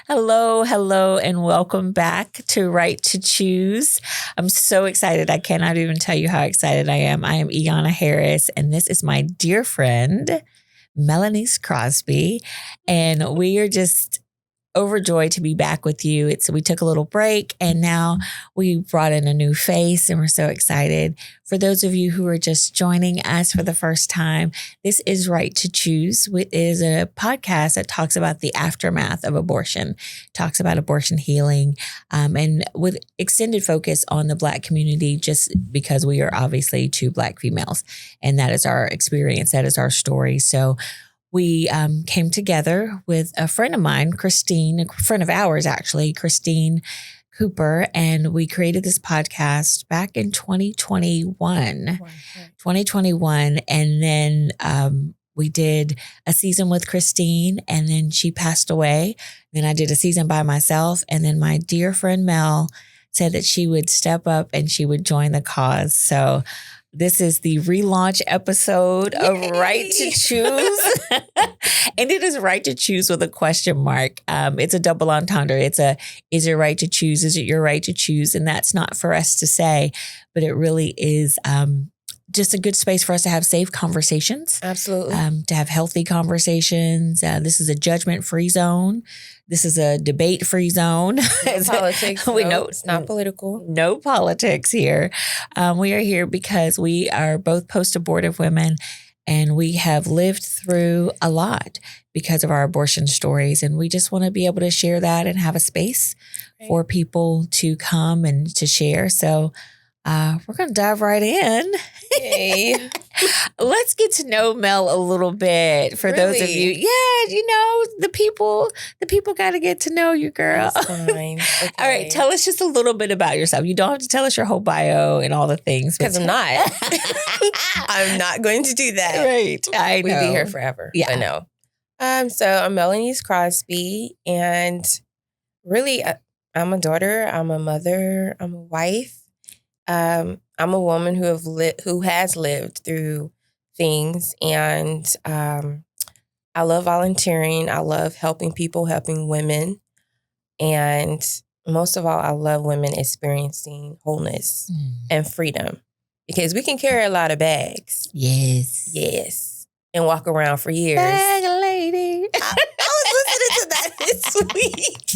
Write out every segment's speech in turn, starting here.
Hello, hello, and welcome back to Right to Choose. I'm so excited. I cannot even tell you how excited I am. I am Iana Harris, and this is my dear friend, Melanie Crosby. And we are just overjoyed to be back with you. We took a little break and now we brought in a new face and we're so excited. For those of you who are just joining us for the first time, this is Right to Choose, which is a podcast that talks about the aftermath of abortion, talks about abortion healing, and with extended focus on the Black community, just because we are obviously two Black females and that is our experience, that is our story. So we came together with a friend of mine, Christine, a friend of ours, actually, Christine Cooper, and we created this podcast back in 2021. And then we did a season with Christine, and then she passed away. Then I did a season by myself, and then my dear friend Mel said that she would step up and she would join the cause. So this is the relaunch episode of Right to Choose. And it is Right to Choose with a question mark. It's a double entendre. Is it right to choose? Is it your right to choose? And that's not for us to say, but it really is just a good space for us to have safe conversations. Absolutely. To have healthy conversations. This is a judgment-free zone. This is a debate-free zone. No politics. We know it's not political. No politics here. We are here because we are both post-abortive women and we have lived through a lot because of our abortion stories. And we just want to be able to share that and have a space for people to come and to share. So we're going to dive right in. Hey. Let's get to know Mel a little bit for those of you. Yeah, the people got to get to know you, girl. That's fine. Okay. All right, tell us just a little bit about yourself. You don't have to tell us your whole bio and all the things. Because I'm not. I'm not going to do that. Right. I know. We'd be here forever. Yeah. I know. So I'm Melanie Crosby, and really, I'm a daughter. I'm a mother. I'm a wife. I'm a woman who has lived through things, and I love volunteering. I love helping people, helping women, and most of all, I love women experiencing wholeness and freedom, because we can carry a lot of bags. Yes, and walk around for years. Bag lady. I was listening to that this week.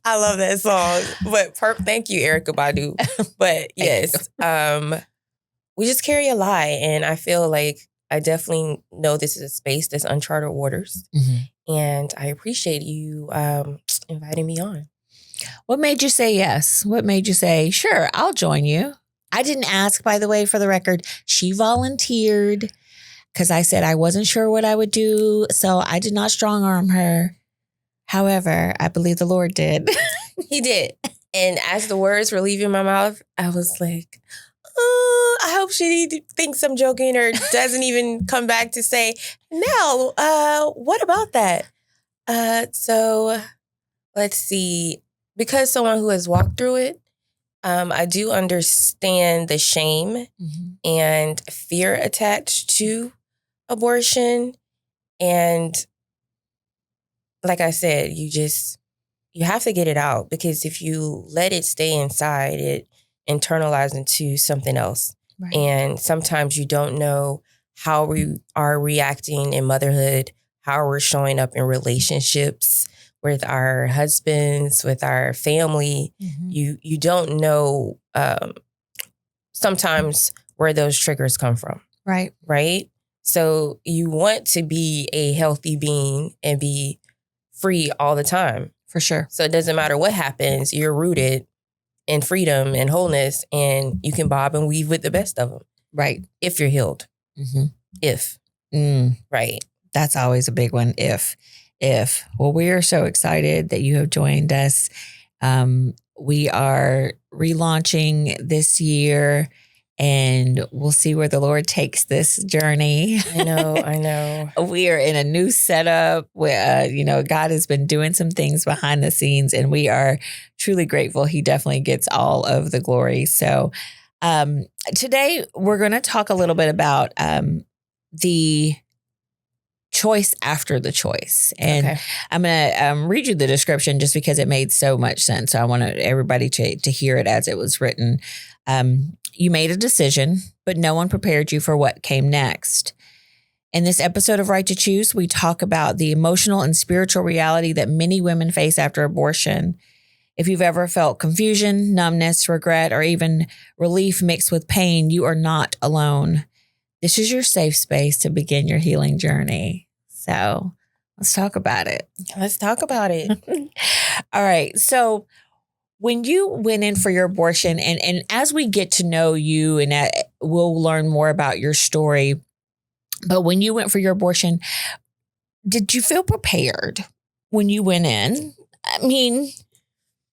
I love that song. But thank you, Erykah Badu. But yes, we just carry a lot. And I feel like I definitely know this is a space that's uncharted waters. Mm-hmm. And I appreciate you inviting me on. What made you say yes? What made you say, sure, I'll join you? I didn't ask, by the way, for the record. She volunteered because I said I wasn't sure what I would do. So I did not strong arm her. However, I believe the Lord did. He did. And as the words were leaving my mouth, I was like, oh, I hope she thinks I'm joking or doesn't even come back to say, no, what about that? So let's see. Because someone who has walked through it, I do understand the shame and fear attached to abortion. And like I said, you have to get it out, because if you let it stay inside, it internalizes into something else. Right. And sometimes you don't know how we are reacting in motherhood, how we're showing up in relationships with our husbands, with our family. Mm-hmm. You don't know sometimes where those triggers come from. Right? So you want to be a healthy being and be free all the time. For sure. So it doesn't matter what happens, you're rooted in freedom and wholeness, and you can bob and weave with the best of them. Right. If you're healed. Mm-hmm. If. Right. That's always a big one. If. Well, we are so excited that you have joined us. We are relaunching this year, and we'll see where the Lord takes this journey. I know. We are in a new setup where, God has been doing some things behind the scenes, and we are truly grateful. He definitely gets all of the glory. So today we're going to talk a little bit about the choice after the choice. And Okay. I'm going to read you the description just because it made so much sense. So I want everybody to hear it as it was written. You made a decision, but no one prepared you for what came next. In this episode of Right to Choose, we talk about the emotional and spiritual reality that many women face after abortion. If you've ever felt confusion, numbness, regret, or even relief mixed with pain, you are not alone. This is your safe space to begin your healing journey. So let's talk about it. Let's talk about it. All right. So when you went in for your abortion, and as we get to know you and we'll learn more about your story, but when you went for your abortion, did you feel prepared when you went in? I mean,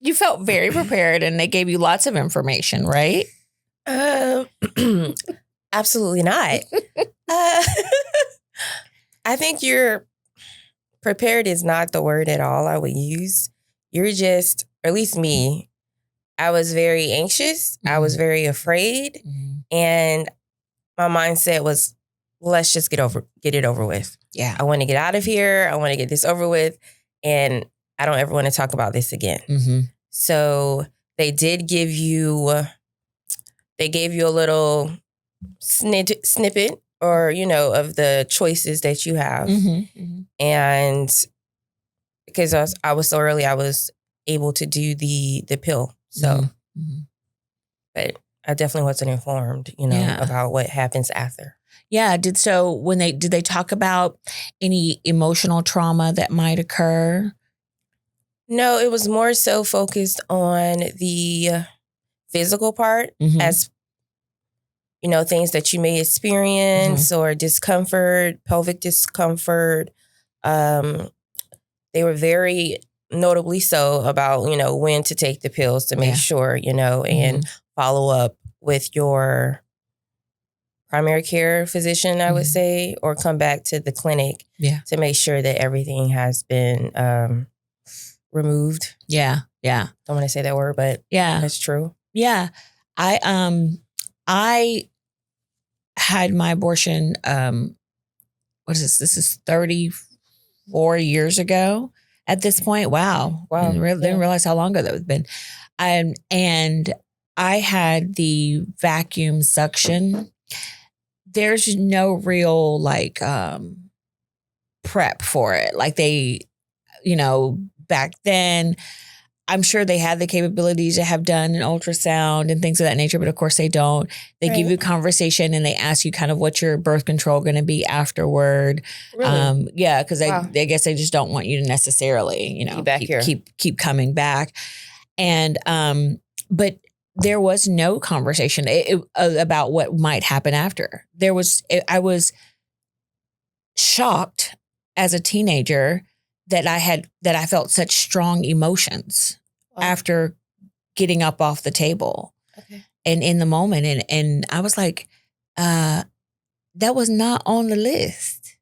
you felt very prepared and they gave you lots of information, right? Absolutely not. I think you're prepared is not the word at all I would use. You're just, or at least me, I was very anxious. I was very afraid. And my mindset was, let's just get it over with. Yeah. I want to get out of here. I want to get this over with. And I don't ever want to talk about this again. So they did give you, they gave you a little snippet or, of the choices that you have. And because I was so early, I was able to do the pill. So, but I definitely wasn't informed, about what happens after. Yeah. Did they talk about any emotional trauma that might occur? No, it was more so focused on the physical part as, things that you may experience or discomfort, pelvic discomfort. They were very notably so about, when to take the pills to make sure, and follow up with your primary care physician, I would say, or come back to the clinic to make sure that everything has been removed. Yeah. Don't want to say that word, but that's true. Yeah. I had my abortion, what is this? This is 34 years ago at this point. Wow. Didn't realize how long ago that had been. And I had the vacuum suction. There's no real prep for it. Like they, back then, I'm sure they had the capabilities to have done an ultrasound and things of that nature, but of course they don't. They give you conversation and they ask you kind of what's your birth control going to be afterward. Really? Because I guess they just don't want you to necessarily, keep coming back. And but there was no conversation about what might happen after. I was shocked as a teenager that I felt such strong emotions after getting up off the table and in the moment. And I was like, that was not on the list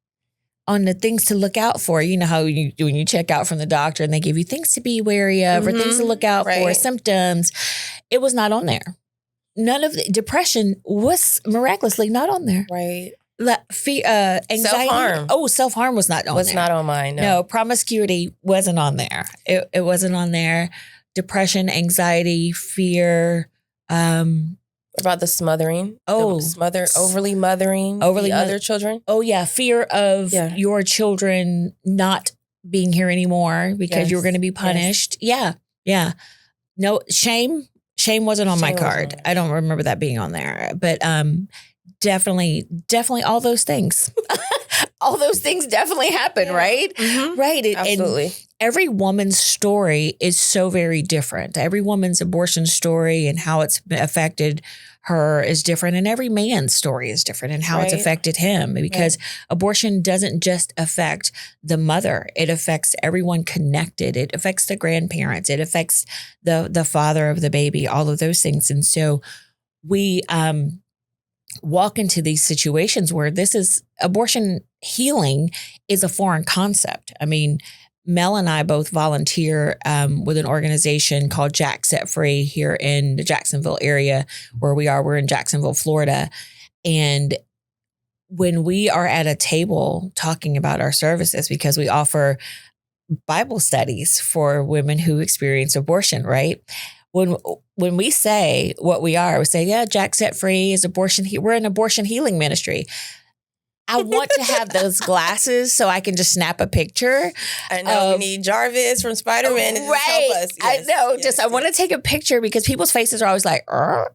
on the things to look out for. You know how when you check out from the doctor and they give you things to be wary of or things to look out for, symptoms. It was not on there. None of the depression was miraculously not on there. Right. Anxiety. Self-harm. Oh, self-harm was not on there. Was not on mine. No, promiscuity wasn't on there. It wasn't on there. Depression, anxiety, fear. About the smothering. Overly mothering other children. Oh yeah, fear of your children not being here anymore because you were going to be punished. Yes. Yeah. No, shame wasn't on my card. I don't remember that being on there, but definitely all those things. All those things definitely happen, right? Right. Absolutely. And every woman's story is so very different. Every woman's abortion story and how it's affected her is different. And every man's story is different and how it's affected him, because abortion doesn't just affect the mother. It affects everyone connected. It affects the grandparents. It affects the father of the baby, all of those things. And so we walk into these situations where abortion healing is a foreign concept. I mean, Mel and I both volunteer with an organization called Jack Set Free here in the Jacksonville area where we are. We're in Jacksonville, Florida. And when we are at a table talking about our services, because we offer Bible studies for women who experience abortion, right? When we say what we are, we say, yeah, Jack Set Free is abortion. We're an abortion healing ministry. I want to have those glasses so I can just snap a picture. I know we need Jarvis from Spider-Man to just help us. Yes, I know. I want to take a picture because people's faces are always like, I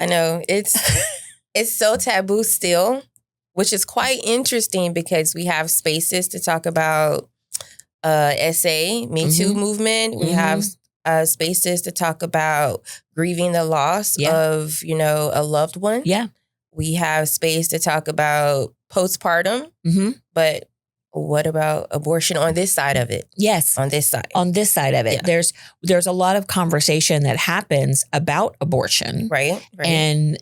know. It's so taboo still, which is quite interesting because we have spaces to talk about SA, Me Too movement. We have spaces to talk about grieving the loss of, a loved one. Yeah. We have space to talk about postpartum. But what about abortion on this side of it? Yes. On this side. On this side of it. Yeah. There's a lot of conversation that happens about abortion. Right. And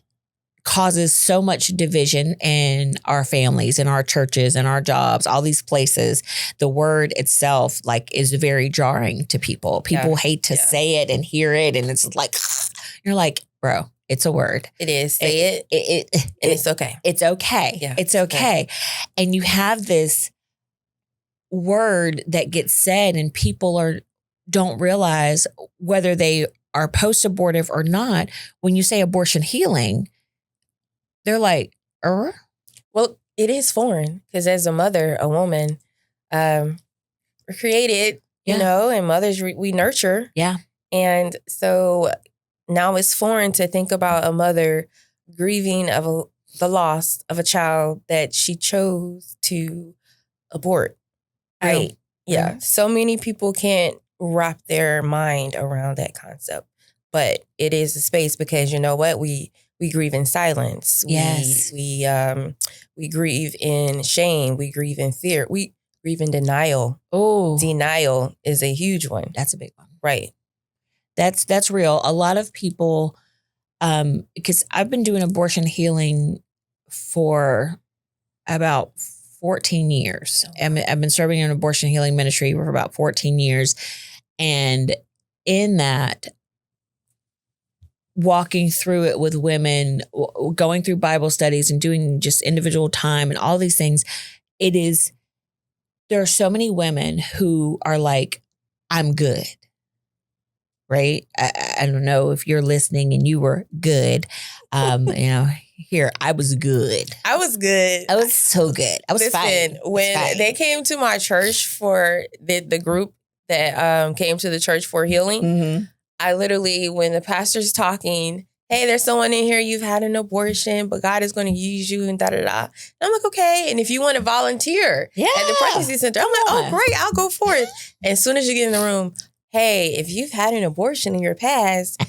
causes so much division in our families, in our churches, in our jobs, all these places. The word itself is very jarring to people. People hate to say it and hear it. And it's like, you're like, bro, it's a word. It is. Say it. And it's okay. It's okay. Yeah, it's okay. And you have this word that gets said and people don't realize whether they are post-abortive or not. When you say abortion healing, they're like, Well, it is foreign because as a mother, a woman, we're created, and mothers, we nurture. Yeah. And so now it's foreign to think about a mother grieving of the loss of a child that she chose to abort. Right. Yeah. So many people can't wrap their mind around that concept, but it is a space because you know what? We grieve in silence. Yes. We grieve in shame. We grieve in fear. We grieve in denial. Oh, denial is a huge one. That's a big one. Right. That's real. A lot of people, because I've been doing abortion healing for about 14 years. I've been serving in an abortion healing ministry for about 14 years. And in that, walking through it with women, going through Bible studies and doing just individual time and all these things, there are so many women who are like, I'm good, right? I don't know if you're listening and you were good. Here, I was good. I was good. I was so good. I was fine. When they came to my church for the group that came to the church for healing, I literally, when the pastor's talking, hey, there's someone in here, you've had an abortion, but God is going to use you and da-da-da. And I'm like, okay. And if you want to volunteer at the pregnancy center, I'm like, oh, great, I'll go for it. And as soon as you get in the room, hey, if you've had an abortion in your past,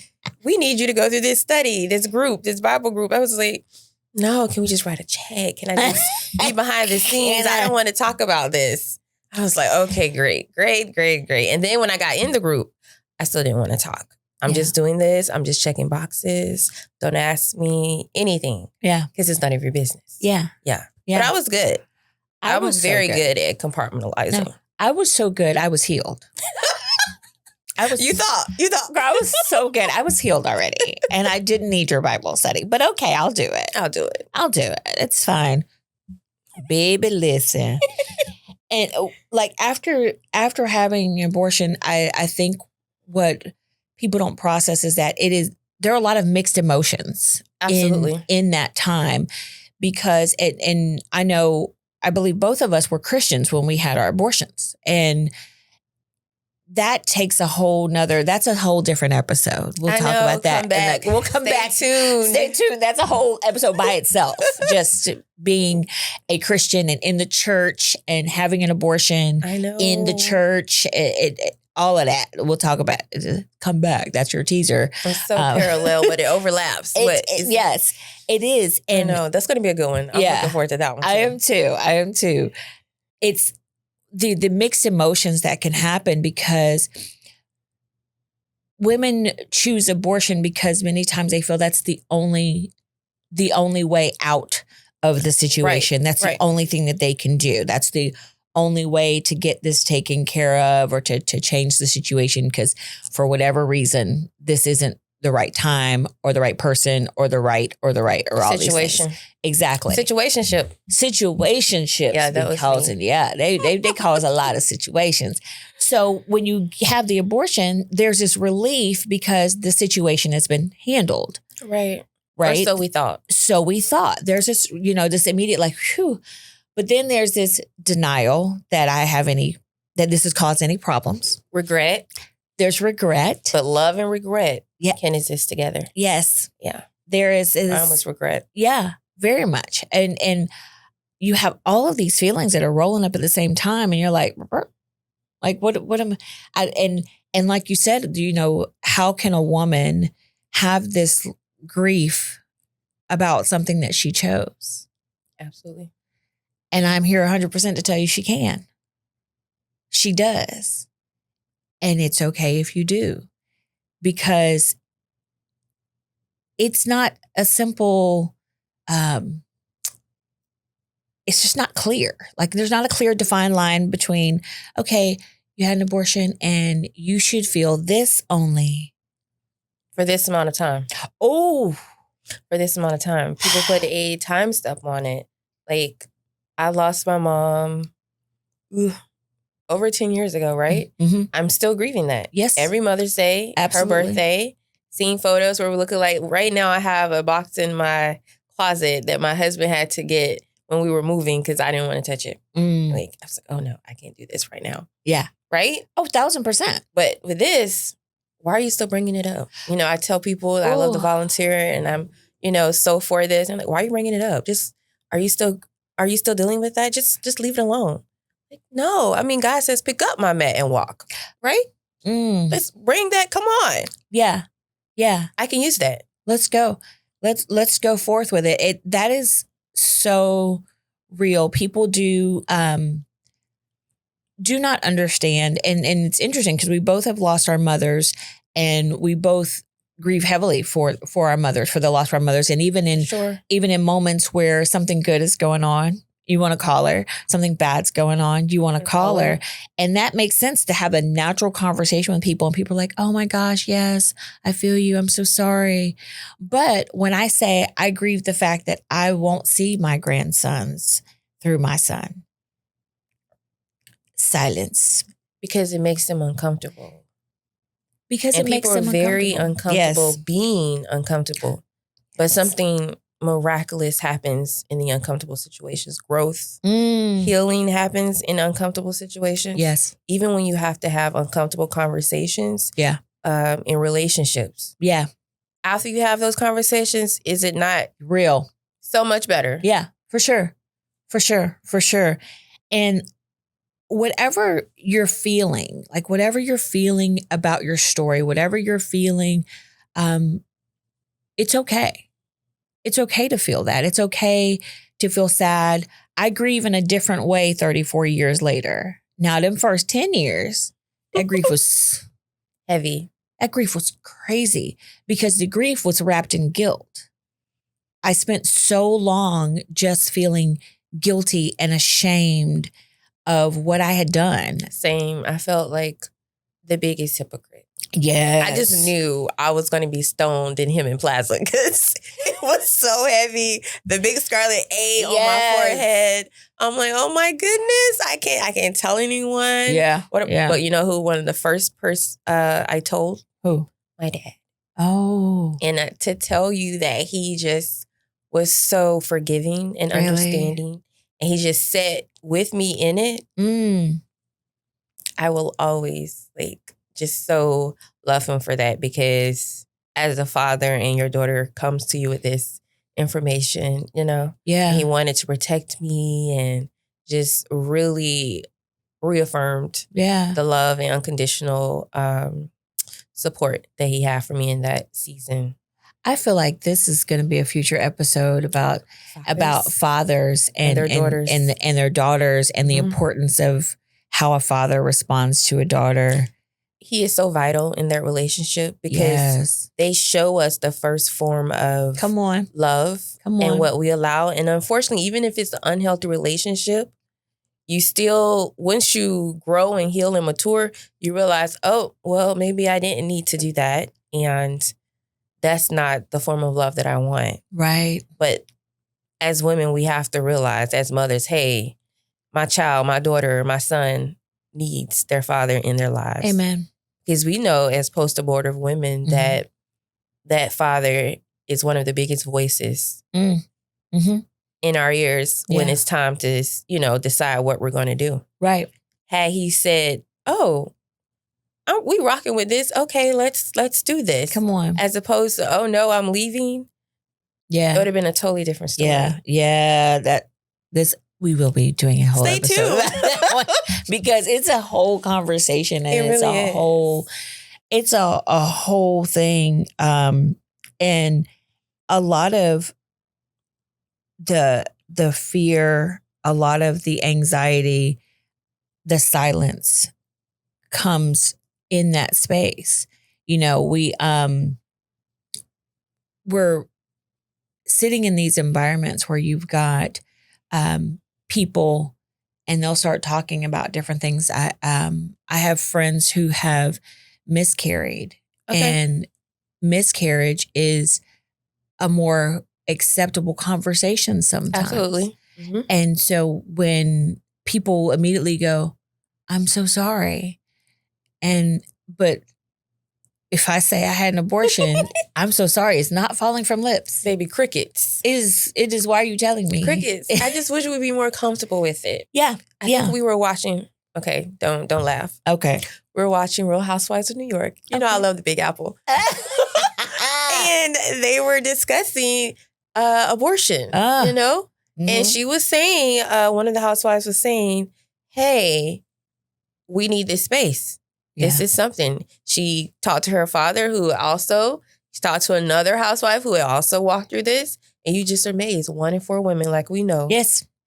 we need you to go through this study, this group, this Bible group. I was like, no, can we just write a check? Can I just be behind the scenes? I don't want to talk about this. I was like, okay, great. And then when I got in the group, I still didn't want to talk. I'm just doing this. I'm just checking boxes. Don't ask me anything. Yeah. Because it's none of your business. Yeah. But I was good. I was very good at compartmentalizing. No, I was so good. I was healed. You thought. I was so good. I was healed already. And I didn't need your Bible study. But okay, I'll do it. I'll do it. It's fine. Baby, listen. And after having an abortion, I think what people don't process is that there are a lot of mixed emotions in that time because I believe both of us were Christians when we had our abortions. And that takes that's a whole different episode. We'll talk about that. We'll come back. Stay tuned. That's a whole episode by itself. Just being a Christian and in the church and having an abortion in the church. All of that we'll talk about. Come back. That's your teaser. It's so parallel, but it overlaps. Yes, it is. And I know that's going to be a good one. I'm looking forward to that one. I am too. It's the mixed emotions that can happen because women choose abortion because many times they feel that's the only way out of the situation. Right. That's the only thing that they can do. That's the only way to get this taken care of or to change the situation because for whatever reason, this isn't the right time or the right person or the right or all these Situation. things. Exactly. Situationships. Yeah, that was causing. me. Yeah, they cause a lot of situations. So when you have the abortion, there's this relief because the situation has been handled. Right. Right. Or so we thought. There's this, this immediate like, whew. But then there's this denial that that this has caused any problems. Regret. There's regret. But love and regret can exist together. Yes. Yeah. There is I almost regret. Yeah, very much. And you have all of these feelings that are rolling up at the same time. And you're like what am I? And like you said, how can a woman have this grief about something that she chose? Absolutely. And I'm here 100% to tell you she can. She does. And it's okay if you do, because it's not a simple, it's just not clear. Like there's not a clear defined line between, okay, you had an abortion and you should feel this only. For this amount of time. Oh. For this amount of time. People put a time step on it. Like, I lost my mom over 10 years ago, right? Mm-hmm. I'm still grieving that. Yes. Every Mother's Day, Absolutely. her birthday, seeing photos where we're looking like, right now I have a box in my closet that my husband had to get when we were moving because I didn't want to touch it. Like, I was like, oh no, I can't do this right now. Yeah. Right? Oh, 1,000%. But with this, why are you still bringing it up? I tell people that I love to volunteer and I'm, so for this. I'm like, why are you bringing it up? Just, are you still dealing with that? Just leave it alone. Like, no, I mean, God says, pick up my mat and walk, right? Let's bring that. Come on. Yeah. Yeah. I can use that. Let's go. Let's go forth with it. That is so real. People do not understand. And it's interesting because we both have lost our mothers and we both grieve heavily for our mothers, for the loss of our mothers. And even in moments where something good is going on, you want to call her. Something bad's going on, you want to call her. And that makes sense to have a natural conversation with people. And people are like, oh my gosh, yes, I feel you. I'm so sorry. But when I say I grieve the fact that I won't see my grandsons through my son, silence. Because it makes them uncomfortable. Because it makes them uncomfortable. People are very uncomfortable being uncomfortable. But something miraculous happens in the uncomfortable situations. Growth, healing happens in uncomfortable situations. Yes. Even when you have to have uncomfortable conversations. Yeah. In relationships. Yeah. After you have those conversations, is it not real? So much better. Yeah, for sure. For sure. For sure. And whatever you're feeling, whatever you're feeling about your story, whatever you're feeling, it's okay. It's okay to feel that. It's okay to feel sad. I grieve in a different way 34 years later. Now, them first 10 years, that grief was heavy. That grief was crazy because the grief was wrapped in guilt. I spent so long just feeling guilty and ashamed of what I had done. Same. I felt like the biggest hypocrite. Yes. I just knew I was going to be stoned in Him in Plaza because it was so heavy. The big scarlet A on my forehead. I'm like, oh my goodness, I can't tell anyone. Yeah. But you know who? One of the first person I told? Who? My dad. Oh. And to tell you that he just was so forgiving and understanding, and he just sat with me in it. I will always just so love him for that, because as a father and your daughter comes to you with this information, he wanted to protect me and just really reaffirmed the love and unconditional support that he had for me in that season. I feel like this is going to be a future episode about fathers and their daughters and their daughters and the importance of how a father responds to a daughter. He is so vital in their relationship because they show us the first form of love and what we allow. And unfortunately, even if it's an unhealthy relationship, you still, once you grow and heal and mature, you realize, oh, well, maybe I didn't need to do that. And that's not the form of love that I want. Right. But as women, we have to realize as mothers, hey, my child, my daughter, my son needs their father in their lives. Amen. Because we know as post-abortive women that that father is one of the biggest voices in our ears when it's time to, decide what we're going to do. Right. Had he said, oh, we rocking with this. Okay, let's do this. Come on. As opposed to, oh no, I'm leaving. Yeah. It would have been a totally different story. Yeah. We will be doing a whole Stay episode tuned. about that one because it's a whole conversation and it's a whole thing. And a lot of the fear, a lot of the anxiety, the silence comes in that space. We're sitting in these environments where you've got people and they'll start talking about different things. I have friends who have miscarried, and miscarriage is a more acceptable conversation sometimes. Absolutely. Mm-hmm. And so when people immediately go, I'm so sorry. But if I say I had an abortion, I'm so sorry. It's not falling from lips. Baby, crickets. It is, why are you telling me? Crickets. I just wish we'd be more comfortable with it. Yeah. I think we were watching, okay, don't laugh. Okay. We were watching Real Housewives of New York. You know I love the Big Apple. And they were discussing abortion, And she was saying, one of the housewives was saying, hey, we need this space. Yeah. This is something. She talked to her father she talked to another housewife who had also walked through this. And you just are amazed. 1 in 4 women, like we know,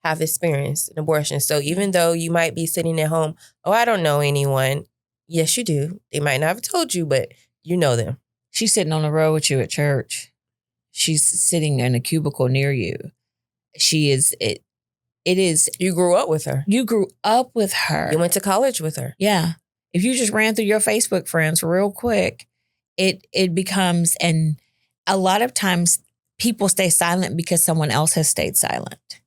have experienced an abortion. So even though you might be sitting at home, oh, I don't know anyone. Yes, you do. They might not have told you, but you know them. She's sitting on the row with you at church. She's sitting in a cubicle near you. She is, it is. You grew up with her. You grew up with her. You went to college with her. Yeah. If you just ran through your Facebook friends real quick, it becomes, and a lot of times people stay silent because someone else has stayed silent.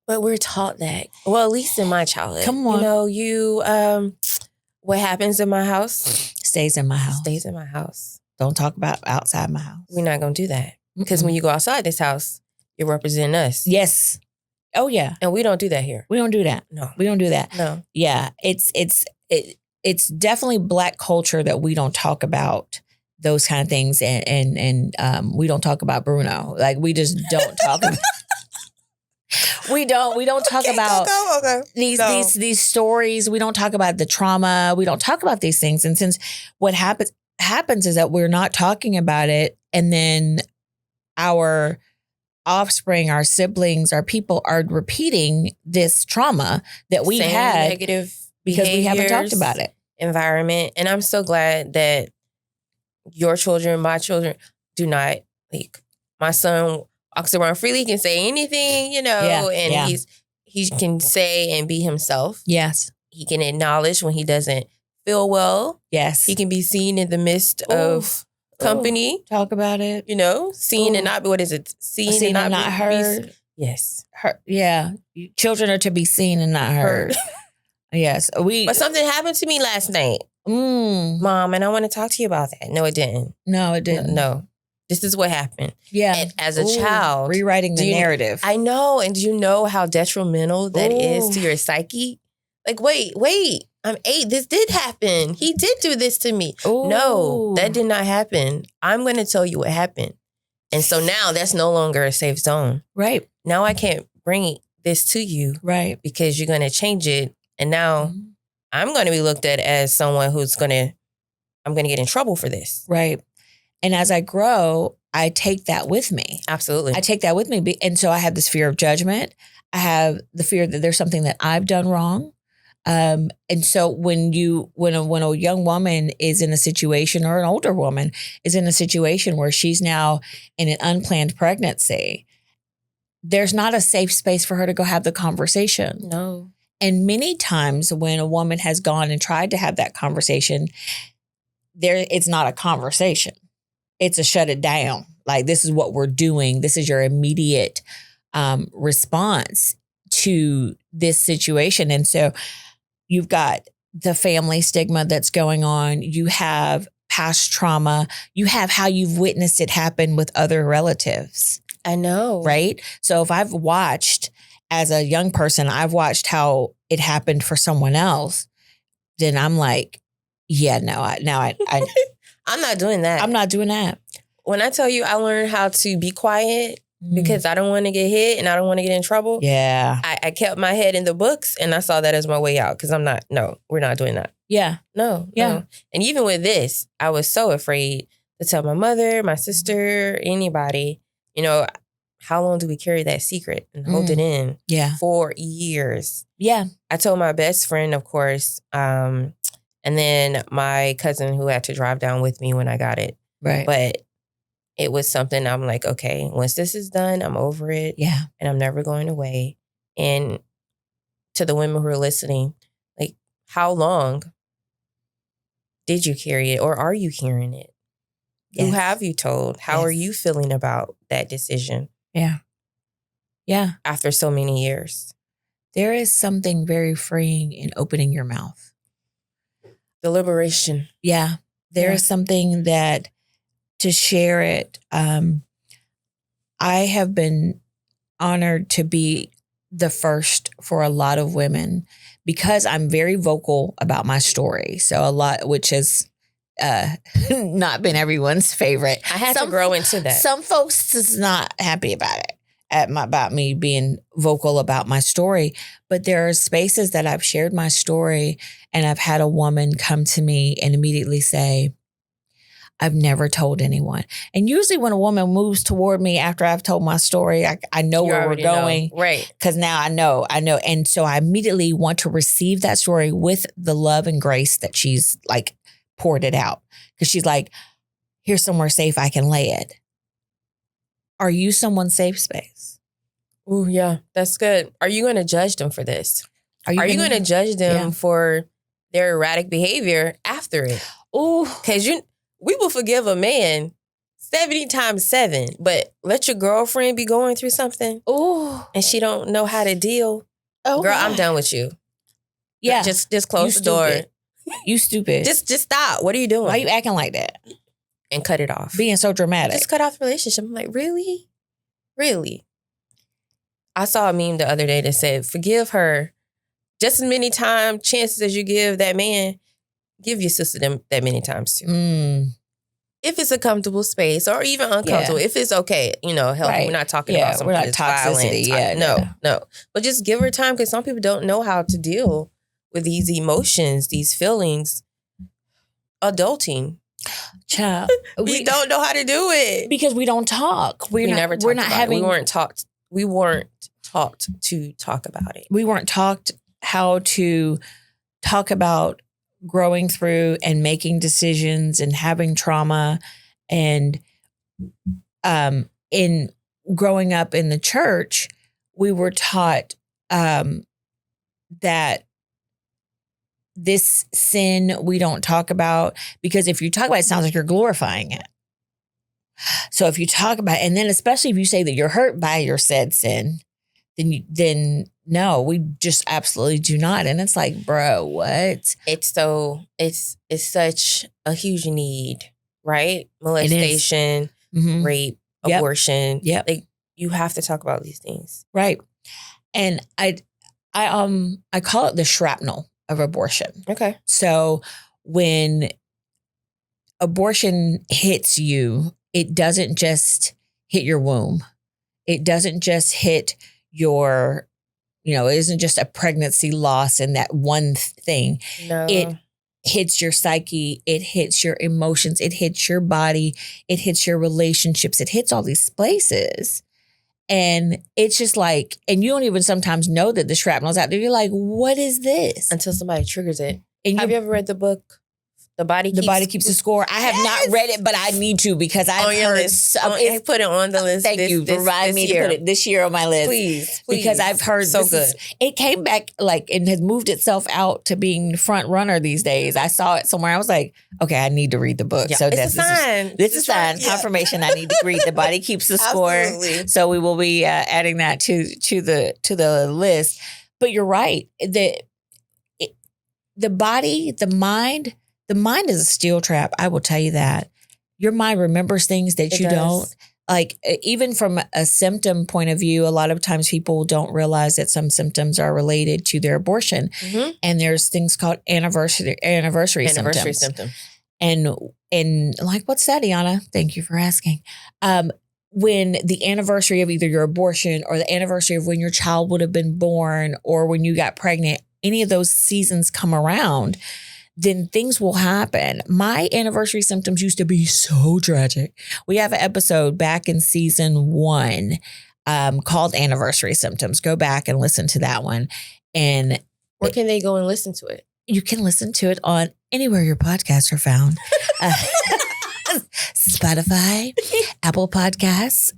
But we're taught that. Well, at least in my childhood. Come on. What happens in my house? Stays in my house. Stays in my house. Don't talk about outside my house. We're not going to do that. Because when you go outside this house, you're representing us. Yes. Oh, yeah. And we don't do that here. We don't do that. No. We don't do that. No. Yeah. It's definitely Black culture that we don't talk about those kind of things. And we don't talk about Bruno. Like, we just don't talk about. We don't talk about these stories. We don't talk about the trauma. We don't talk about these things. And since what happens is that we're not talking about it, and then our offspring, our siblings, our people are repeating this trauma that we've had negative because we haven't talked about it. Environment. And I'm so glad that your children, my children, do not, like, my son walks around freely, can say anything, and he can say and be himself. Yes. He can acknowledge when he doesn't feel well. Yes. He can be seen in the midst of company. Talk about it. Seen and not, what is it? Seen and not heard. Yes. Yeah. Children are to be seen and not heard. Yes. But something happened to me last night. Mom, and I want to talk to you about that. No, it didn't. No, it didn't. No. This is what happened. Yeah. And as a child. Rewriting the narrative. I know. And do you know how detrimental that is to your psyche? Like, wait. I'm 8. This did happen. He did do this to me. Ooh. No, that did not happen. I'm going to tell you what happened. And so now that's no longer a safe zone. Right. Now I can't bring this to you. Right. Because you're going to change it. And now I'm going to be looked at as someone I'm going to get in trouble for this. Right. And as I grow, I take that with me. Absolutely. I take that with me. And so I have this fear of judgment. I have the fear that there's something that I've done wrong. And so when a young woman is in a situation, or an older woman is in a situation where she's now in an unplanned pregnancy, there's not a safe space for her to go have the conversation. No. And many times when a woman has gone and tried to have that conversation, it's not a conversation. it's a shut it down. Like, this is what we're doing. This is your immediate response to this situation. And so you've got the family stigma that's going on. You have past trauma. You have how you've witnessed it happen with other relatives. I know. Right? So if I've watched, as a young person, I've watched how it happened for someone else, then I'm like, yeah, no, I'm not doing that. I'm not doing that. When I tell you I learned how to be quiet because I don't want to get hit and I don't want to get in trouble. Yeah. I kept my head in the books and I saw that as my way out because we're not doing that. Yeah. No. Yeah. No. And even with this, I was so afraid to tell my mother, my sister, anybody, how long do we carry that secret and hold it in? Yeah. For years. Yeah. I told my best friend, of course, and then my cousin who had to drive down with me when I got it. Right. But it was something I'm like, okay, once this is done, I'm over it. Yeah. And I'm never going away. And to the women who are listening, like, how long did you carry it or are you carrying it? Yes. Who have you told? How are you feeling about that decision? Yeah. Yeah. After so many years. There is something very freeing in opening your mouth. The liberation. Yeah. There is something that to share it. I have been honored to be the first for a lot of women because I'm very vocal about my story. So a lot, which has not been everyone's favorite. I had to grow into that. Some folks is not happy about it, about me being vocal about my story. But there are spaces that I've shared my story and I've had a woman come to me and immediately say, I've never told anyone. And usually when a woman moves toward me after I've told my story, I know where we're going. Know. Right. Because now I know. And so I immediately want to receive that story with the love and grace that she's like poured it out. Because she's like, here's somewhere safe I can lay it. Are you someone's safe space? Oh, yeah, that's good. Are you going to judge them for this? Are you going to judge them for their erratic behavior after it? Oh, because we will forgive a man 70 times 7, but let your girlfriend be going through something. Oh, and she don't know how to deal. Oh, girl, I'm done with you. Yeah, just close the door. You stupid. Just stop. What are you doing? Why are you acting like that? And cut it off. Being so dramatic. Just cut off the relationship. I'm like, really? Really? I saw a meme the other day that said, forgive her just as many chances as you give that man. Give your sister them that many times too. If it's a comfortable space or even uncomfortable, if it's okay, healthy. Right. We're not talking about something that's toxicity. No. But just give her time because some people don't know how to deal with these emotions, these feelings. Adulting. Child. we don't know how to do it. Because we don't talk. We weren't taught to talk about it. We weren't taught how to talk about growing through and making decisions and having trauma. And in growing up in the church, we were taught that this sin we don't talk about, because if you talk about it, it sounds like you're glorifying it. So if you talk about it, and then especially if you say that you're hurt by your said sin, then no, we just absolutely do not. And it's like, bro, what? It's such a huge need, right? Molestation, rape, abortion. Yeah. Like, you have to talk about these things. Right. And I call it the shrapnel of abortion. Okay. So when abortion hits you, it doesn't just hit your womb. It doesn't just hit your, it isn't just a pregnancy loss and that one thing. No. It hits your psyche. It hits your emotions. It hits your body. It hits your relationships. It hits all these places. And it's just like, and you don't even sometimes know that the shrapnel's out there. You're like, what is this? Until somebody triggers it. And have you ever read the book The Body Keeps the Score. I have not read it, but I need to because I've heard I put it on the list. Thank you for reminding me to put it this year on my list. Please. Because I've heard so good. It came back and has moved itself out to being front runner these days. I saw it somewhere. I was like, okay, I need to read the book. Yeah. So it's a sign. This is a sign, confirmation. I need to read The Body Keeps the Score. Absolutely. So we will be adding that to the list. But you're right. The body, the mind is a steel trap. I will tell you that. Your mind remembers things that you don't. Like, even from a symptom point of view, a lot of times people don't realize that some symptoms are related to their abortion. Mm-hmm. And there's things called anniversary symptoms. And like, what's that, Iana? Thank you for asking. When the anniversary of either your abortion or the anniversary of when your child would have been born or when you got pregnant, any of those seasons come around, then things will happen. My anniversary symptoms used to be so tragic. We have an episode back in season 1 called Anniversary Symptoms. Go back and listen to that one. And where can they go and listen to it? You can listen to it on anywhere your podcasts are found. Spotify, Apple Podcasts,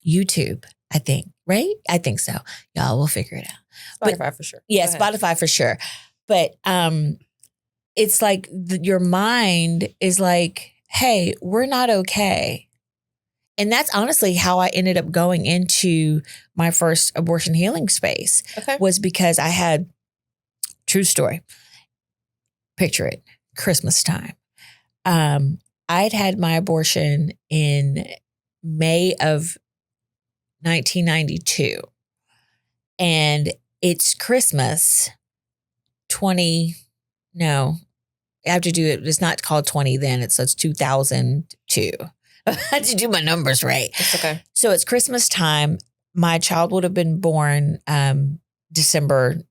YouTube, I think, right? I think so. Y'all, we'll figure it out. Spotify for sure. Yeah, Spotify for sure. But it's like your mind is like, hey, we're not okay. And that's honestly how I ended up going into my first abortion healing space was because I had, true story, picture it, Christmas time. I'd had my abortion in May of 1992. And it's Christmas I have to do it. It's not called 20 then. It's 2002. I had to do my numbers right. It's okay. So it's Christmas time. My child would have been born December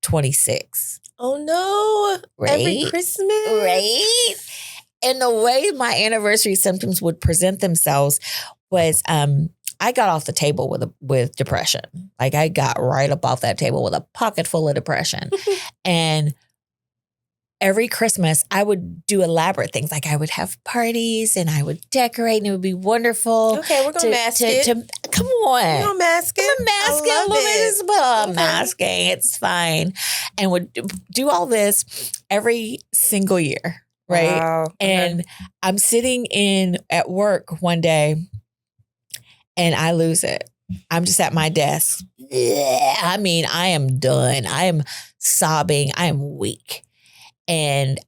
26th. Oh no. Right? Every Christmas. Right? And the way my anniversary symptoms would present themselves was I got off the table with depression. Like I got right up off that table with a pocket full of depression. And every Christmas I would do elaborate things. Like I would have parties and I would decorate and it would be wonderful. Okay, we're going to mask it. Come on. We're going to mask it. I'm masking. It's fine. And would do all this every single year. Right. Wow. And I'm sitting at work one day and I lose it. I'm just at my desk. I mean, I am done. I am sobbing. I am weak. And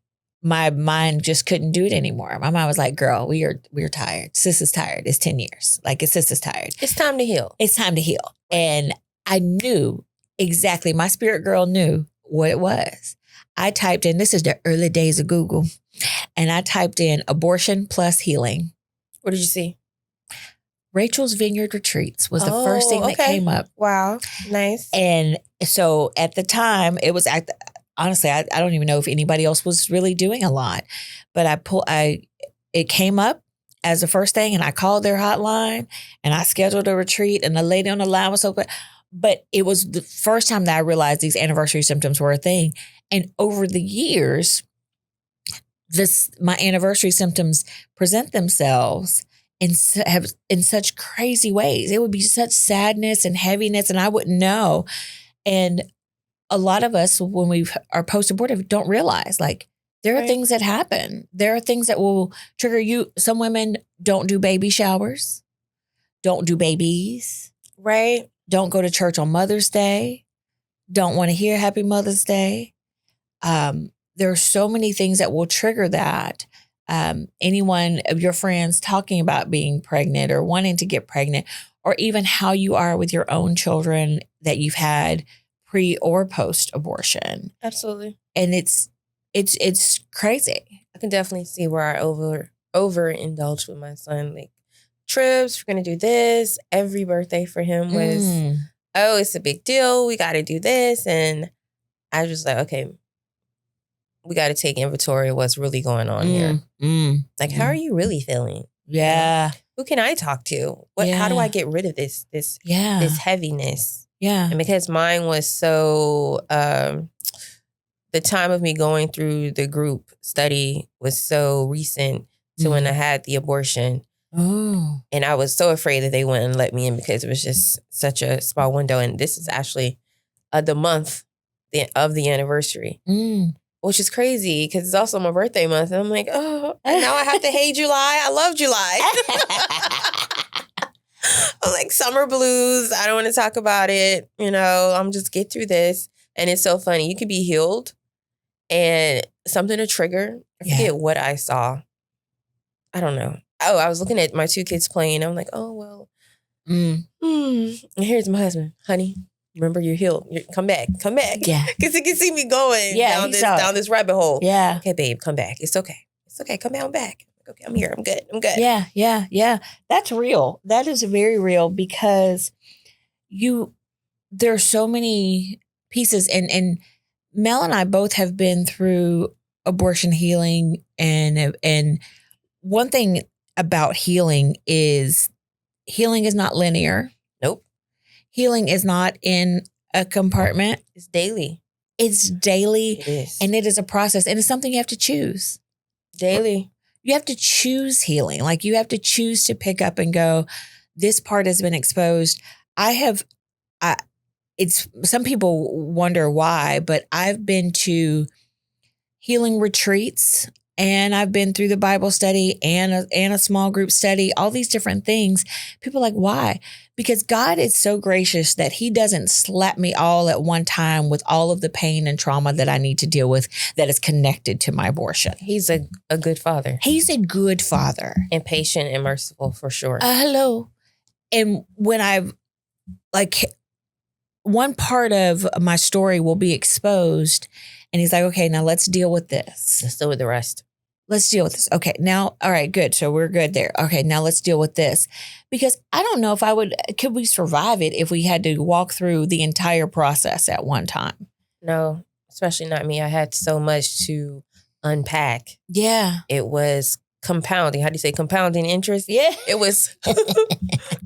my mind just couldn't do it anymore. My mind was like, girl, we're tired. Sis is tired. It's 10 years. Like sis is tired. It's time to heal. It's time to heal. And I knew exactly. My spirit girl knew what it was. I typed in, this is the early days of Google. And I typed in abortion plus healing. What did you see? Rachel's Vineyard Retreats was the first thing that came up. Wow. Nice. And so at the time, it was, honestly, I don't even know if anybody else was really doing a lot. But it came up as the first thing and I called their hotline and I scheduled a retreat and the lady on the line was so good. But it was the first time that I realized these anniversary symptoms were a thing. And over the years, my anniversary symptoms present themselves in such crazy ways. It would be such sadness and heaviness, and I wouldn't know. And a lot of us, when we are post-abortive, don't realize, like, there are things that happen. There are things that will trigger you. Some women don't do baby showers, don't do babies. Right. Don't go to church on Mother's Day, don't want to hear Happy Mother's Day. There are so many things that will trigger that. Anyone of your friends talking about being pregnant or wanting to get pregnant, or even how you are with your own children that you've had pre or post abortion. Absolutely. And it's crazy. I can definitely see where I overindulged with my son. Like trips, we're going to do this. Every birthday for him was, it's a big deal. We got to do this. And I was just like, okay, we got to take inventory of what's really going on here. Like, how are you really feeling? Yeah. Who can I talk to? How do I get rid of this heaviness? Yeah. And because mine was so the time of me going through the group study was so recent to when I had the abortion. Oh. And I was so afraid that they wouldn't let me in because it was just such a small window. And this is actually the month of the anniversary, which is crazy because it's also my birthday month. And I'm like, oh, and now I have to hate July. I love July. I'm like, summer blues. I don't want to talk about it. You know, I'm just get through this. And it's so funny. You could be healed and something to trigger. I forget what I saw. I don't know. Oh, I was looking at my 2 kids playing. I'm like, oh, well. And here's my husband. Honey, remember you're healed. Come back. Yeah. Because he can see me going down this rabbit hole. Yeah. Okay, babe, come back. It's okay. Come on back. Okay, I'm here. I'm good. Yeah. That's real. That is very real because there's so many pieces and Mel and I both have been through abortion healing and one thing about healing is not linear. Nope. Healing is not in a compartment. It's daily. It's daily. It is. And it is a process and it's something you have to choose. Daily. You have to choose healing. Like you have to choose to pick up and go, this part has been exposed. Some people wonder why, but I've been to healing retreats and I've been through the Bible study and a small group study, all these different things. People are like, why? Because God is so gracious that he doesn't slap me all at one time with all of the pain and trauma that I need to deal with that is connected to my abortion. He's a good father. He's a good father. And patient and merciful for sure. Hello. And when I've one part of my story will be exposed and he's like, okay, now let's deal with this. Let's deal with the rest. Let's deal with this. Okay, now, all right, good. So we're good there. Okay, now let's deal with this. Because I don't know if could we survive it if we had to walk through the entire process at one time? No, especially not me. I had so much to unpack. Yeah. It was compounding. How do you say compounding interest? Yeah. It was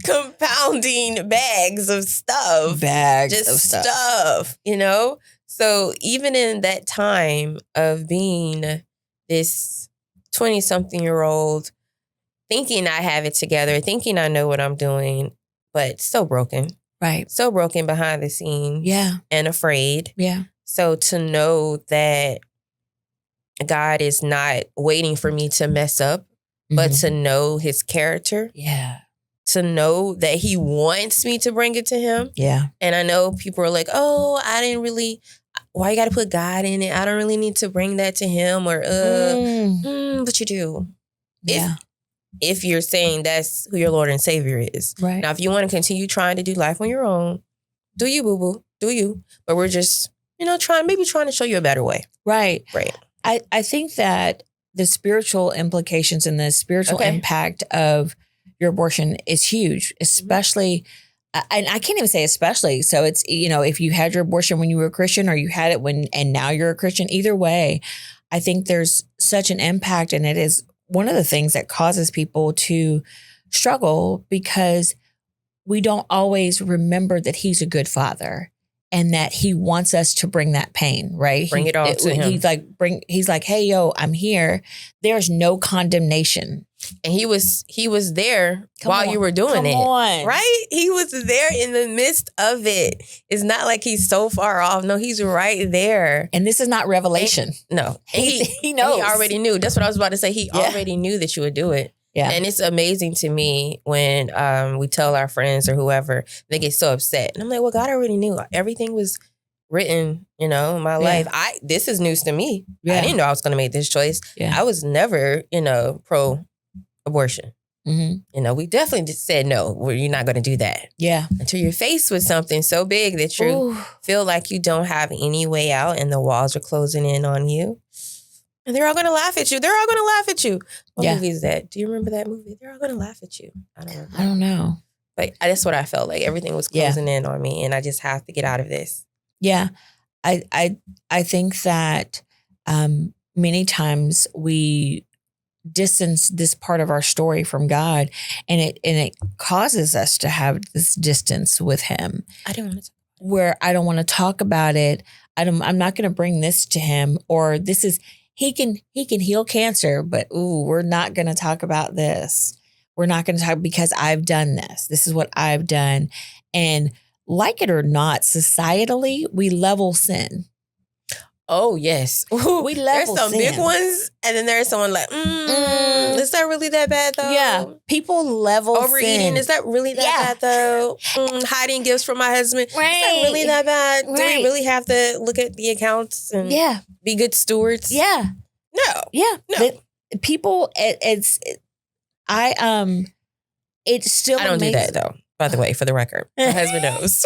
compounding bags of stuff. Stuff, you know? So even in that time of being this 20-something-year-old, thinking I have it together, thinking I know what I'm doing, but so broken. Right. So broken behind the scenes. Yeah. And afraid. Yeah. So to know that God is not waiting for me to mess up, but to know his character. Yeah. To know that he wants me to bring it to him. Yeah. And I know people are like, oh, why you got to put God in it? I don't really need to bring that to him or, but you do. Yeah. If you're saying that's who your Lord and Savior is. Right. Now, if you want to continue trying to do life on your own, do you, boo-boo. Do you. But we're just, trying to show you a better way. Right. Right. I think that the spiritual implications and the spiritual impact of your abortion is huge, especially, and I can't even say especially. So it's, if you had your abortion when you were a Christian or you had it and now you're a Christian, either way, I think there's such an impact. And it is one of the things that causes people to struggle because we don't always remember that he's a good father. And that he wants us to bring that pain, right? Bring it all to him. He's like, hey, yo, I'm here. There's no condemnation. And he was there while you were doing it. Come on. Right? He was there in the midst of it. It's not like he's so far off. No, he's right there. And this is not revelation. No. He knows. He already knew. That's what I was about to say. He already knew that you would do it. Yeah. And it's amazing to me when we tell our friends or whoever, they get so upset. And I'm like, well, God already knew. Everything was written, in my life. This is news to me. Yeah. I didn't know I was going to make this choice. Yeah. I was never, pro-abortion. Mm-hmm. We definitely just said, no, you're not going to do that. Yeah. Until you're faced with something so big that you feel like you don't have any way out and the walls are closing in on you. And they're all going to laugh at you. What movie is that? Do you remember that movie? They're all going to laugh at you. I don't know. But that's what I felt like. Everything was closing in on me and I just have to get out of this. Yeah. I think that many times we distance this part of our story from God and it causes us to have this distance with him. I didn't want to talk about where I don't want to talk about it. I'm not going to bring this to him, or this is, he can heal cancer, but we're not going to talk about this. We're not going to talk because I've done this. This is what I've done. And like it or not, societally, we level sin. Oh, yes. We level There's some sin. big ones, and then there's someone like, is that really that bad, though? Yeah. People level overeating, sin. is that really that bad, though? Hiding gifts from my husband, Right. is that really that bad? Right. Do we really have to look at the accounts and be good stewards? Yeah. No. Yeah. No. People, it still I don't do that, though, by the way, for the record. My husband knows.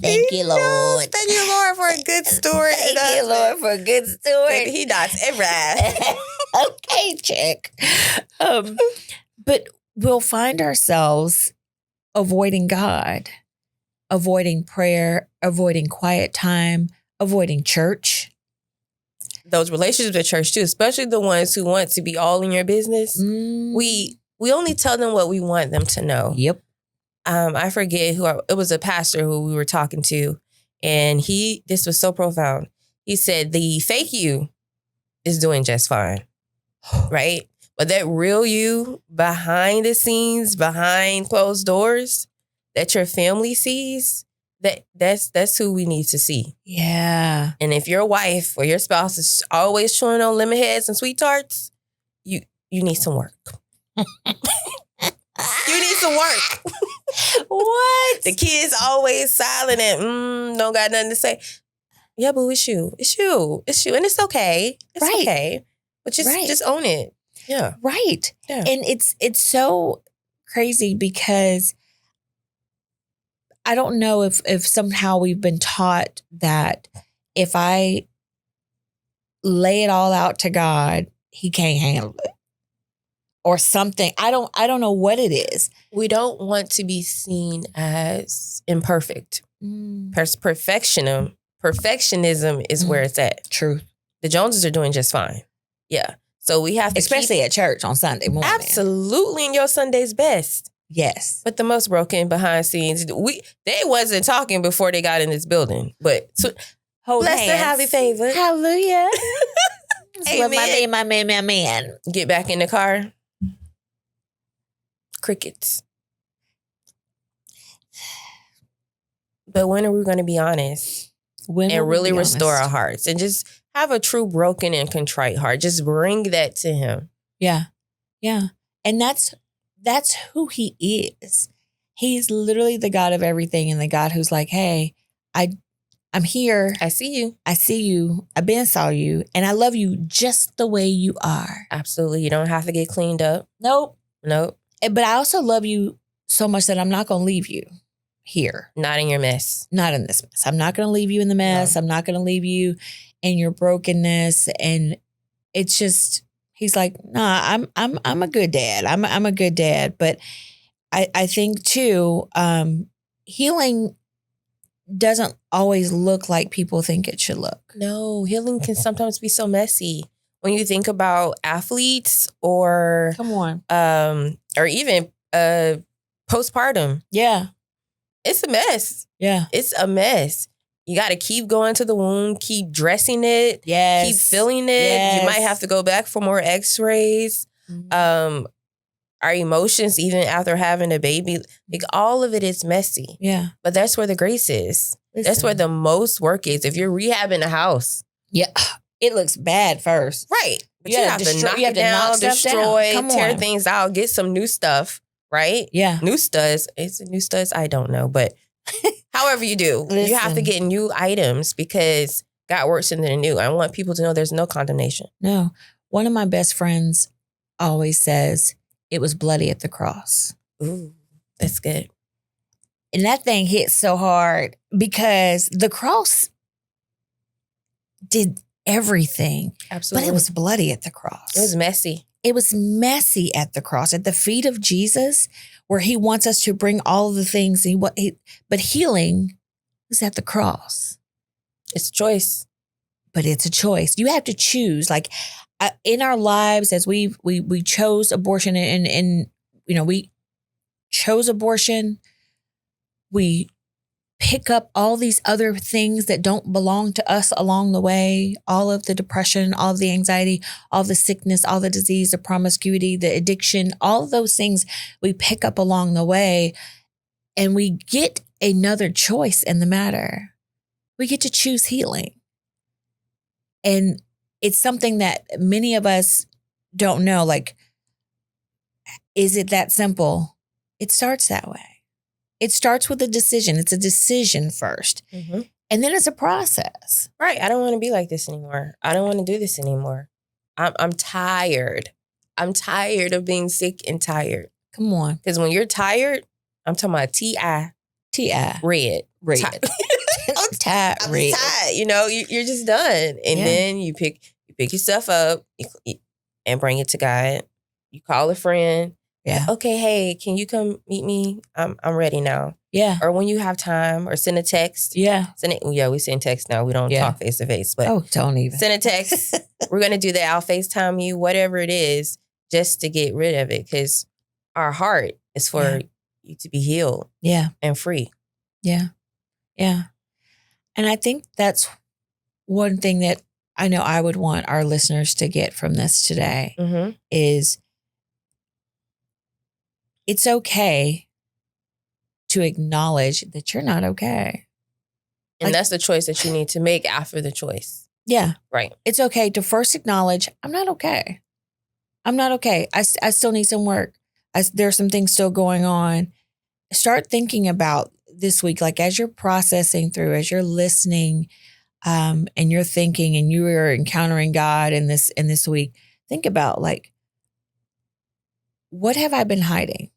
Thank you, Lord. Thank you, Lord, for a good steward. Thank you, Lord, for a good steward. He does every ass. Okay, check. But we'll find ourselves avoiding God, avoiding prayer, avoiding quiet time, avoiding church. Those relationships with church, too, especially the ones who want to be all in your business. We only tell them what we want them to know. Yep. I forget it was a pastor who we were talking to, and this was so profound. He said, the fake you is doing just fine, right? But that real you behind the scenes, behind closed doors, that your family sees, that's who we need to see. Yeah. And if your wife or your spouse is always chewing on lemon heads and sweet tarts, you need some work. You need some work. What? The kids always silent and don't got nothing to say. Yeah, boo, it's you. It's you. It's you. And it's okay. It's okay. But just own it. Yeah. Right. Yeah. And it's so crazy because I don't know if somehow we've been taught that if I lay it all out to God, he can't handle it. Or something. I don't know what it is. We don't want to be seen as imperfect. Perfectionism is where it's at. True. The Joneses are doing just fine. Yeah. So we have to especially at church on Sunday morning. Absolutely in your Sunday's best. Yes. But the most broken behind scenes, they wasn't talking before they got in this building. But blessed and highly favored. Hallelujah. Amen. My man. Get back in the car. Crickets. But when are we going to be honest and really restore our hearts and just have a true broken and contrite heart? Just bring that to him. Yeah. Yeah. And that's who he is. He's literally the God of everything and the God who's like, hey, I'm here. I see you. I see you. I been saw you. And I love you just the way you are. Absolutely. You don't have to get cleaned up. Nope. But I also love you so much that I'm not going to leave you here. Not in your mess. Not in this mess. I'm not going to leave you in the mess. No. I'm not going to leave you in your brokenness. And it's just, he's like, nah, I'm a good dad. I'm a good dad. But I think too, healing doesn't always look like people think it should look. No, healing can sometimes be so messy. When you think about athletes or come on, or even postpartum, yeah, it's a mess. Yeah, it's a mess. You got to keep going to the womb, keep dressing it, yes, keep filling it. Yes. You might have to go back for more X-rays. Mm-hmm. Our emotions, even after having a baby, like all of it is messy. Yeah, but that's where the grace is. Listen. That's where the most work is. If you're rehabbing a house, yeah. It looks bad first. Right. But you have to knock it down, destroy, tear things out, get some new stuff, right? Yeah. New studs. Is it new studs? I don't know. But however you do, you have to get new items because God works in the new. I want people to know there's no condemnation. No. One of my best friends always says, it was bloody at the cross. Ooh, that's good. And that thing hit so hard because the cross did everything. Absolutely. But it was bloody at the cross. It was messy. It was messy at the cross, at the feet of Jesus, where he wants us to bring all of the things. But healing is at the cross. It's a choice. But it's a choice. You have to choose. Like in our lives, as we chose abortion and we chose abortion, we pick up all these other things that don't belong to us along the way, all of the depression, all of the anxiety, all the sickness, all the disease, the promiscuity, the addiction, all of those things we pick up along the way, and we get another choice in the matter. We get to choose healing. And it's something that many of us don't know. Like, is it that simple? It starts that way. It starts with a decision. It's a decision first. Mm-hmm. And then it's a process. Right. I don't want to be like this anymore. I don't want to do this anymore. I'm tired. I'm tired of being sick and tired. Come on. Because when you're tired, I'm talking about T.I. Red. I'm tired. You know, you're just done. And then you pick yourself up and bring it to God. You call a friend. Yeah. Okay, hey, can you come meet me? I'm ready now. Yeah. Or when you have time, or send a text. Yeah. We send text now. We don't talk face to face. But don't even. Send a text. We're going to do that. I'll FaceTime you, whatever it is, just to get rid of it. Because our heart is for you to be healed. Yeah. And free. Yeah. Yeah. And I think that's one thing that I know I would want our listeners to get from this today is it's okay to acknowledge that you're not okay. And that's the choice that you need to make after the choice. Yeah. Right. It's okay to first acknowledge, I'm not okay. I'm not okay. I still need some work. There's some things still going on. Start thinking about this week, like as you're processing through, as you're listening, and you're thinking and you are encountering God in this week, think about like, what have I been hiding?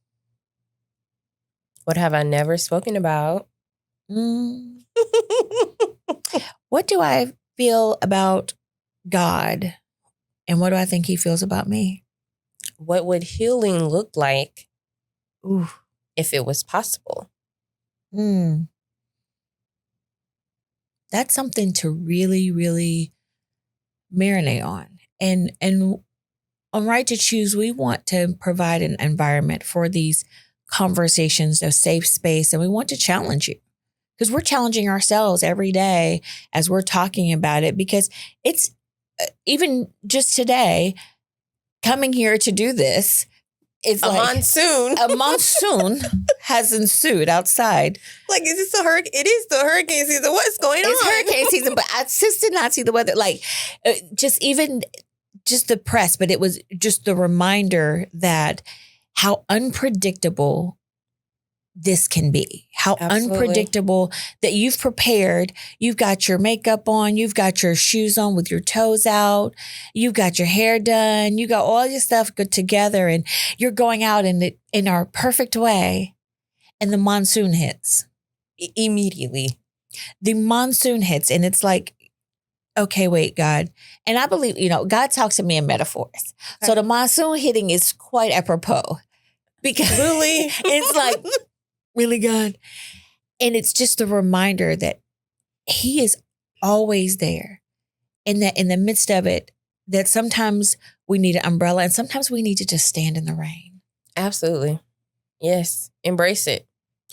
What have I never spoken about? What do I feel about God? And what do I think he feels about me? What would healing look like if it was possible? That's something to really, really marinate on. And on Right to Choose, we want to provide an environment for these conversations, a safe space, and we want to challenge you because we're challenging ourselves every day as we're talking about it, because it's even just today coming here to do this. It's a monsoon. A monsoon has ensued outside. Like, is this a hurricane? It is the hurricane season. What's going on? It's hurricane season, but I just did not see the weather. Like, just the press, but it was just the reminder that how unpredictable this can be. How unpredictable that you've prepared. You've got your makeup on. You've got your shoes on with your toes out. You've got your hair done. You got all your stuff good together, and you're going out in our perfect way. And the monsoon hits. Immediately. The monsoon hits, and it's like, okay, wait, God. And I believe, God talks to me in metaphors. Okay. So the monsoon hitting is quite apropos. Because really, it's like, really, God? And it's just a reminder that he is always there. And that in the midst of it, that sometimes we need an umbrella and sometimes we need to just stand in the rain. Absolutely. Yes. Embrace it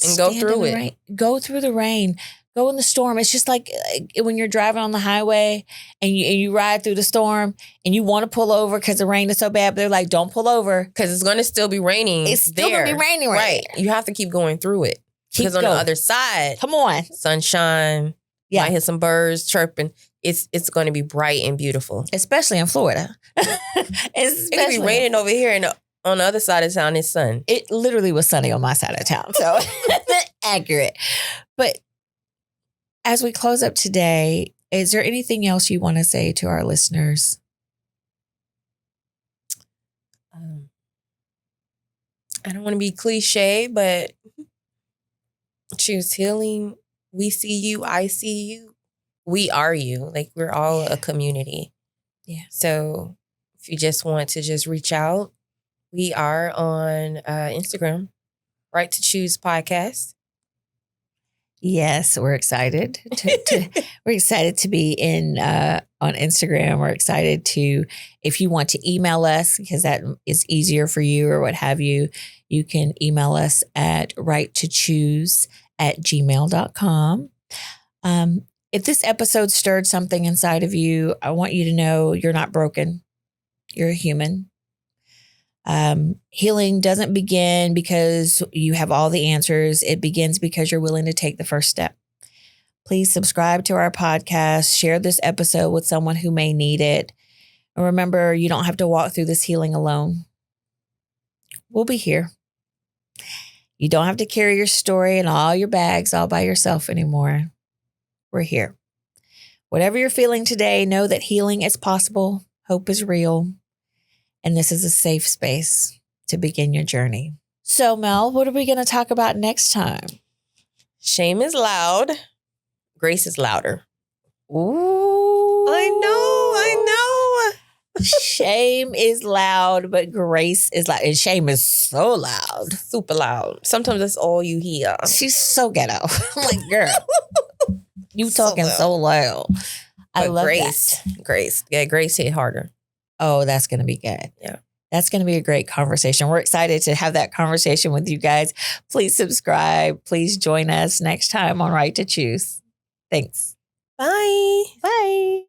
and go through it. Rain. Go through the rain. Go in the storm. It's just like when you're driving on the highway and you ride through the storm and you want to pull over because the rain is so bad. But they're like, don't pull over. Because it's going to still be raining. It's still going to be raining right. You have to keep going through it. Because on the other side, come on, sunshine, might hear some birds chirping. It's going to be bright and beautiful. Especially in Florida. It could be raining over here and on the other side of town it's sun. It literally was sunny on my side of town. So accurate. But as we close up today, is there anything else you want to say to our listeners? I don't want to be cliche, but choose healing. We see you. I see you. We are you. Like, we're all a community. Yeah. So if you just want to just reach out, we are on Instagram, Right to Choose Podcast. Yes, we're excited. We're excited to be on Instagram. We're excited to, if you want to email us, because that is easier for you or what have you, you can email us at righttochoose gmail.com. If this episode stirred something inside of you, I want you to know you're not broken. You're a human. Healing doesn't begin because you have all the answers. It begins because you're willing to take the first step. Please subscribe to our podcast, share this episode with someone who may need it. And remember, you don't have to walk through this healing alone. We'll be here. You don't have to carry your story and all your bags all by yourself anymore. We're here. Whatever you're feeling today, know that healing is possible, hope is real, and this is a safe space to begin your journey. So, Mel, what are we going to talk about next time? Shame is loud. Grace is louder. Ooh. I know. Shame is loud, but grace is loud. And shame is so loud. Super loud. Sometimes that's all you hear. She's so ghetto. I'm like, girl, you talking so loud. I love Grace. that. Grace. Yeah, Grace hit harder. Oh, that's going to be good. Yeah. That's going to be a great conversation. We're excited to have that conversation with you guys. Please subscribe. Please join us next time on Right to Choose. Thanks. Bye. Bye.